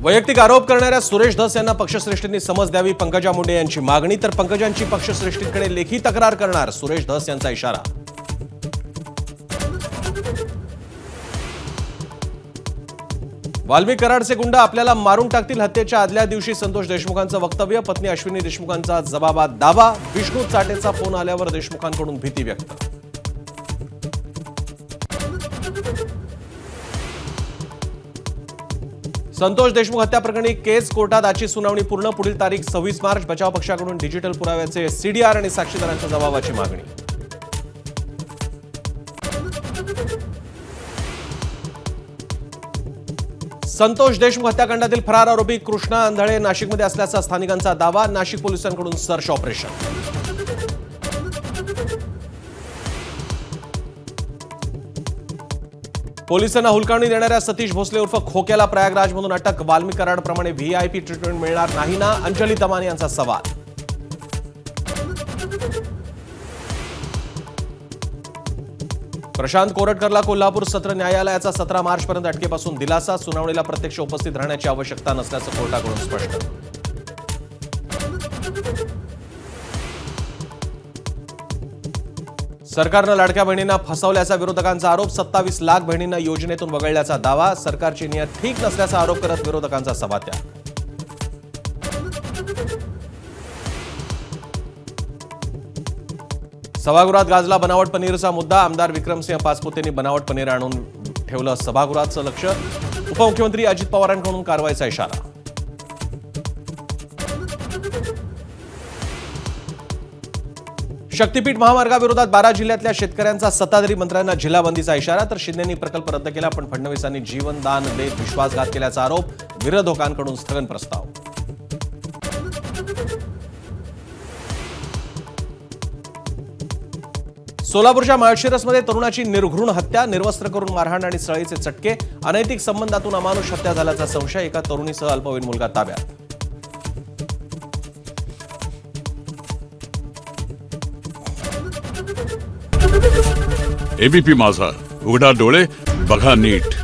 वैयक्तिक आरोप करणाऱ्या सुरेश धस यांना पक्षश्रेष्ठींनी समज द्यावी, पंकजा मुंडे यांची मागणी. तर पंकजांची पक्षश्रेष्ठींकडे लेखी तक्रार करणार, सुरेश धस यांचा इशारा. वाल्मिक कराडचे गुंड आपल्याला मारून टाकतील, हत्येच्या आदल्या दिवशी संतोष देशमुखांचं वक्तव्य. पत्नी अश्विनी देशमुखांचा जबाबात दावा. विष्णू चाटेचा फोन आल्यावर देशमुखांकडून भीती व्यक्त. संतोष देशमुख हत्या प्रकरणी केस कोर्टात. आजची सुनावणी पूर्ण. पुढील तारीख 26 मार्च. बचाव पक्षाकडून डिजिटल पुराव्याचे सीडीआर आणि साक्षीदारांच्या जबाबाची मागणी. संतोष देशमुख हत्याकांडातील फरार आरोपी कृष्णा आंधळे नाशिकमध्ये असल्याचा स्थानिकांचा दावा. नाशिक पोलिसांकडून सर्च ऑपरेशन. पोलिसांना हुलकावणी देणाऱ्या सतीश भोसले उर्फ खोक्याला प्रयागराजमधून अटक. वाल्मिक कराडप्रमाणे व्हीआयपी ट्रीटमेंट मिळणार नाही ना, अंजली दमानी यांचा सवाल. प्रशांत कोरटकरला कोल्हापूर सत्र न्यायालयाचा 17 मार्चपर्यंत अटकेपासून दिलासा. सुनावणीला प्रत्यक्ष उपस्थित राहण्याची आवश्यकता नसल्याचं कोर्टाकडून स्पष्ट. सरकारनं लाडक्या बहिणींना फसवल्याचा विरोधकांचा आरोप. 27 लाख बहिणींना योजनेतून वगळल्याचा दावा. सरकारची नियत ठीक नसल्याचा आरोप करत विरोधकांचा सभात्याग. सभागृहात गाजला बनावट पनीरचा मुद्दा. आमदार विक्रमसिंह पाचपुतेंनी बनावट पनीर आणून ठेवलं सभागृहाचं लक्ष. उपमुख्यमंत्री अजित पवारांकडून कारवाईचा इशारा. शक्तीपीठ महामार्गाविरोधात 12 जिल्ह्यातल्या शेतकऱ्यांचा सत्ताधारी मंत्र्यांना जिल्हाबंदीचा इशारा. तर शिंदेंनी प्रकल्प रद्द केला, पण फडणवीसांनी जीवनदान देत विश्वासघात केल्याचा आरोप. विरोधकांकडून स्थगन प्रस्ताव. सोलापूरच्या माळशिरसमध्ये तरुणाची निर्घृण हत्या. निर्वस्त्र करून मारहाण आणि सळीचे चटके. अनैतिक संबंधातून अमानुष हत्या झाल्याचा संशय. एका तरुणीसह अल्पवयीन मुलगा ताब्यात. एबीपी माझा, उघडा डोळे बघा नीट.